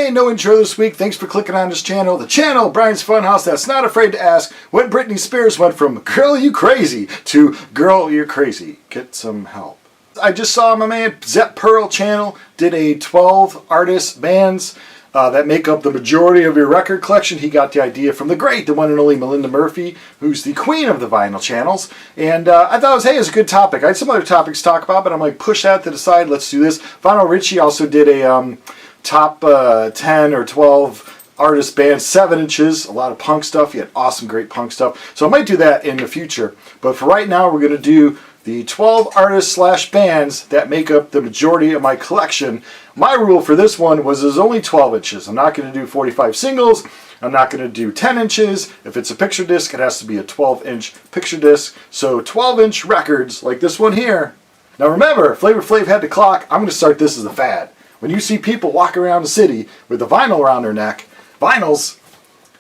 Hey, no intro this week. Thanks for clicking on this channel. The channel, Brian's Funhouse, that's not afraid to ask when Britney Spears went from girl you crazy to girl you're crazy. Get some help. I just saw my man Zep Pearl channel did a 12 artist bands that make up the majority of your record collection. He got the idea from the great, the one and only Melinda Murphy, who's the queen of the vinyl channels. And I thought it was, hey, it's a good topic. I had some other topics to talk about, but I'm like, push that to the side. Let's do this. Vinyl Richie also did a top 10 or 12 artist bands, 7 inches, a lot of punk stuff. He had awesome, great punk stuff. So I might do that in the future. But for right now, we're going to do the 12 artists slash bands that make up the majority of my collection. My rule for this one was there's only 12 inches. I'm not going to do 45 singles. I'm not going to do 10 inches. If it's a picture disc, it has to be a 12-inch picture disc. So 12-inch records like this one here. Now remember, Flavor Flav had the clock. I'm going to start this as a fad. When you see people walk around the city with a vinyl around their neck, vinyls,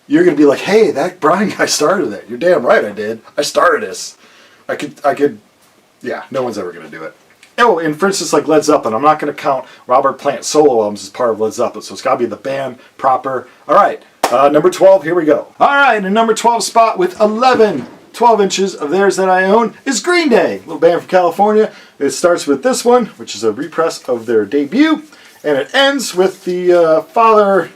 you're going to be like, hey, that Brian guy started it. You're damn right I did. I started this. I could, yeah, no one's ever going to do it. Oh, and for instance, like Led Zeppelin, I'm not going to count Robert Plant's solo albums as part of Led Zeppelin, so it's got to be the band proper. All right, number 12, here we go. All right, in number 12 spot with 12 inches of theirs that I own is Green Day, little band from California. It starts with this one, which is a repress of their debut. And it ends with the father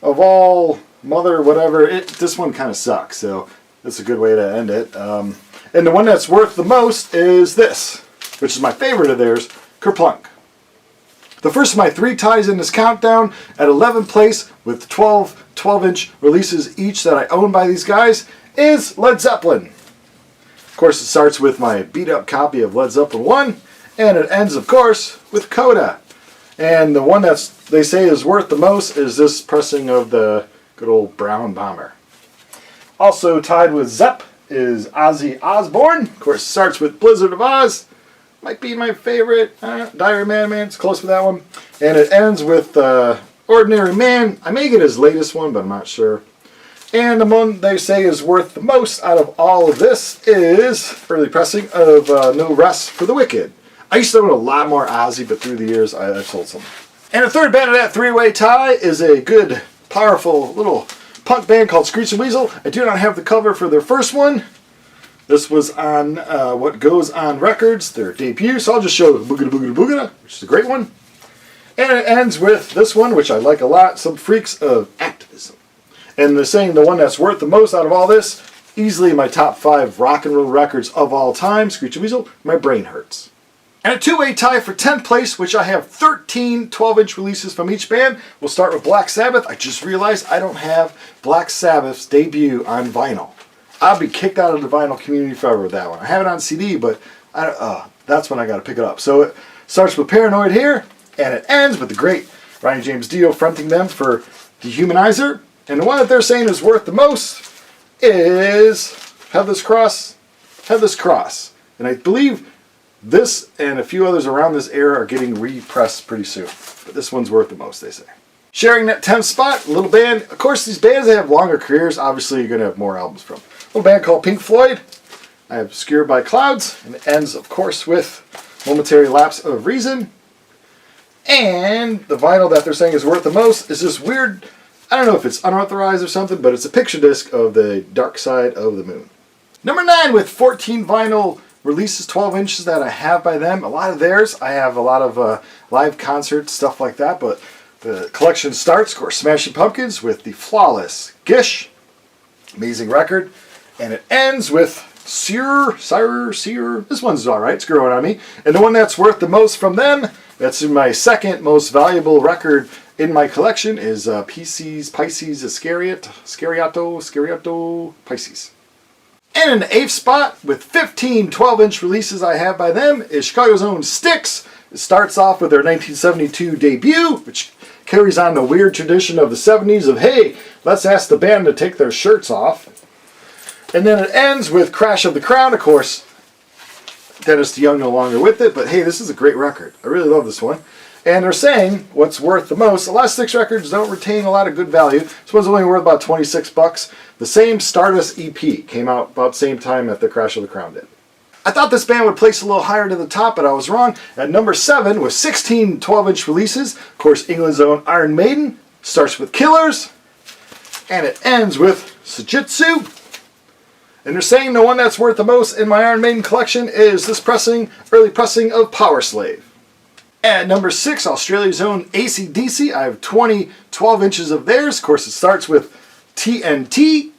of all, mother, whatever. This one kind of sucks, so that's a good way to end it. And the one that's worth the most is this, which is my favorite of theirs, Kerplunk. The first of my 3 ties in this countdown at 11th place with 12-inch releases each that I own by these guys is Led Zeppelin. Of course, it starts with my beat-up copy of Led Zeppelin 1, and it ends, of course, with Coda. And the one that they say is worth the most is this pressing of the good old Brown Bomber. Also tied with Zepp is Ozzy Osbourne. Of course, it starts with Blizzard of Oz. Might be my favorite. Diary Man, it's close with that one. And it ends with Ordinary Man. I may get his latest one, but I'm not sure. And the one they say is worth the most out of all of this is early pressing of No Rest for the Wicked. I used to own a lot more Ozzy, but through the years, I sold some. And the third band of that 3-way tie is a good, powerful little punk band called Screech and Weasel. I do not have the cover for their first one. This was on What Goes On Records, their debut, so I'll just show Boogada Boogada Boogada, which is a great one. And it ends with this one, which I like a lot, Some Freaks of Activism. And they're saying the one that's worth the most out of all this, easily my top 5 rock and roll records of all time, Screech and Weasel, My Brain Hurts. And a 2-way tie for 10th place, which I have 13 12-inch releases from each band. We'll start with Black Sabbath. I just realized I don't have Black Sabbath's debut on vinyl. I'll be kicked out of the vinyl community forever with that one. I have it on CD, but that's when I got to pick it up. So it starts with Paranoid here, and it ends with the great Ronnie James Dio fronting them for Dehumanizer. And the one that they're saying is worth the most is Headless Cross. Headless Cross. And I believe this and a few others around this era are getting repressed pretty soon. But this one's worth the most, they say. Sharing that 10th spot, a little band. Of course, these bands that have longer careers, obviously you're going to have more albums from. A little band called Pink Floyd. I have Obscured by Clouds. And it ends, of course, with Momentary Lapse of Reason. And the vinyl that they're saying is worth the most is this weird, I don't know if it's unauthorized or something, but it's a picture disc of the Dark Side of the Moon. Number 9 with 14 vinyl releases, 12 inches that I have by them. A lot of theirs. I have a lot of live concerts, stuff like that. But the collection starts, of course, Smashing Pumpkins with the flawless Gish. Amazing record. And it ends with Sear. This one's alright. It's growing on me. And the one that's worth the most from them, that's in my second most valuable record in my collection, is Pisces Scariato Pisces. And in the 8th spot, with 15 12-inch releases I have by them, is Chicago's own Styx. It starts off with their 1972 debut, which carries on the weird tradition of the 70s of, hey, let's ask the band to take their shirts off. And then it ends with Crash of the Crown, of course. Dennis DeYoung no longer with it, but hey, this is a great record. I really love this one. And they're saying what's worth the most. A lot of Styx records don't retain a lot of good value. This one's only worth about 26 bucks. The same Stardust EP came out about the same time that the Crash of the Crown did. I thought this band would place a little higher to the top, but I was wrong. At number 7 with 16 12-inch releases, of course, England's own Iron Maiden, Starts with Killers, and it ends with Sujitsu. And they're saying the one that's worth the most in my Iron Maiden collection is this early pressing of Power Slave. At number 6, Australia's own AC/DC. I have 20 12 inches of theirs. Of course, it starts with TNT,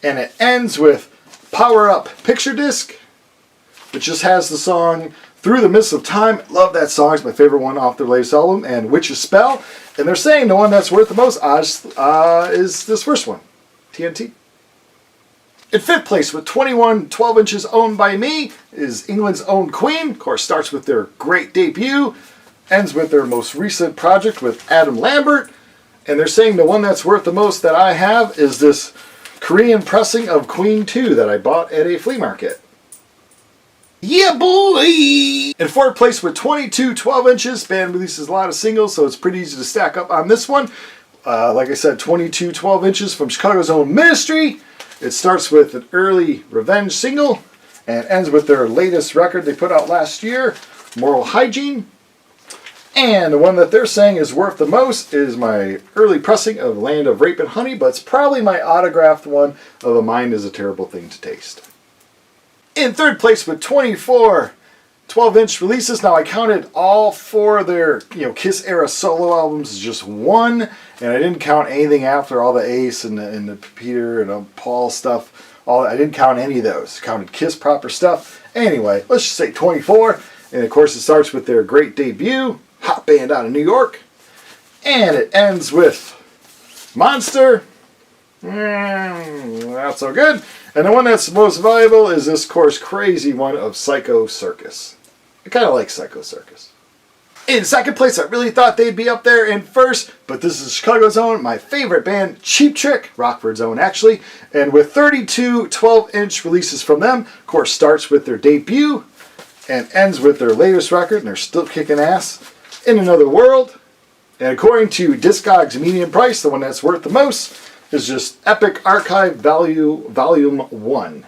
and it ends with Power Up Picture Disc, which just has the song Through the Mists of Time. Love that song. It's my favorite one off their latest album. And Witch's Spell. And they're saying the one that's worth the most is this first one, TNT. In 5th place with 21 12 inches owned by me is England's own Queen. Of course, starts with their great debut, ends with their most recent project with Adam Lambert. And they're saying the one that's worth the most that I have is this Korean pressing of Queen 2 that I bought at a flea market. Yeah, boy! In 4th place with 22 12 inches, band releases a lot of singles, so it's pretty easy to stack up on this one. Like I said, 22 12 inches from Chicago's own Ministry. It starts with an early Revenge single and ends with their latest record they put out last year, Moral Hygiene. And the one that they're saying is worth the most is my early pressing of Land of Rape and Honey, but it's probably my autographed one of A Mind is a Terrible Thing to Taste. In 3rd place with 24 12-inch releases. Now I counted all 4 of their Kiss era solo albums as just one, and I didn't count anything after all the Ace and the Peter and Paul stuff. I didn't count any of those. I counted Kiss proper stuff. Anyway, let's just say 24. And of course it starts with their great debut, Hot Band out of New York. And it ends with Monster. Not so good. And the one that's most valuable is this, of course, crazy one of Psycho Circus. I kind of like Psycho Circus. In 2nd place, I really thought they'd be up there in 1st, but this is Chicago's own, my favorite band, Cheap Trick, Rockford's own actually, and with 32 12-inch releases from them, of course, starts with their debut and ends with their latest record, and they're still kicking ass, In Another World. And according to Discogs median price, the one that's worth the most is just Epic Archive Volume 1.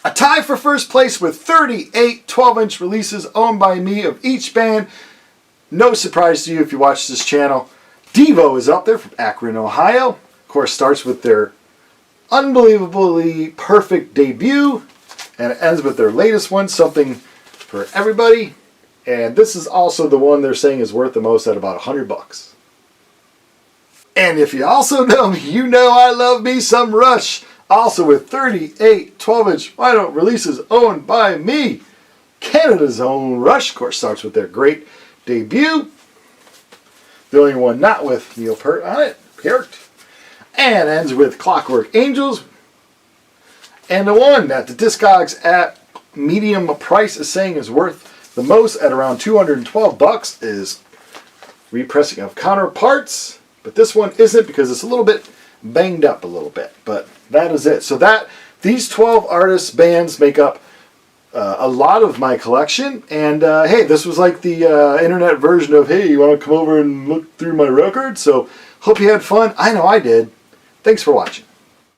A tie for 1st place with 38 12-inch releases owned by me of each band. No surprise to you if you watch this channel. Devo is up there from Akron, Ohio. Of course, starts with their unbelievably perfect debut, and it ends with their latest one, Something for Everybody. And this is also the one they're saying is worth the most at about $100. And if you also know me, you know I love me some Rush. Also with 38 12-inch vinyl releases owned by me. Canada's own Rush, of course, starts with their great debut. The only one not with Neil Peart on it, Peart. And ends with Clockwork Angels. And the one that the Discogs at medium price is saying is worth the most at around $212 is repressing of Counterparts. But this one isn't because it's a little bit banged up a little bit. But that is it. So these 12 artists, bands make up a lot of my collection. And hey, this was like the internet version of, hey, you want to come over and look through my record? So hope you had fun. I know I did. Thanks for watching.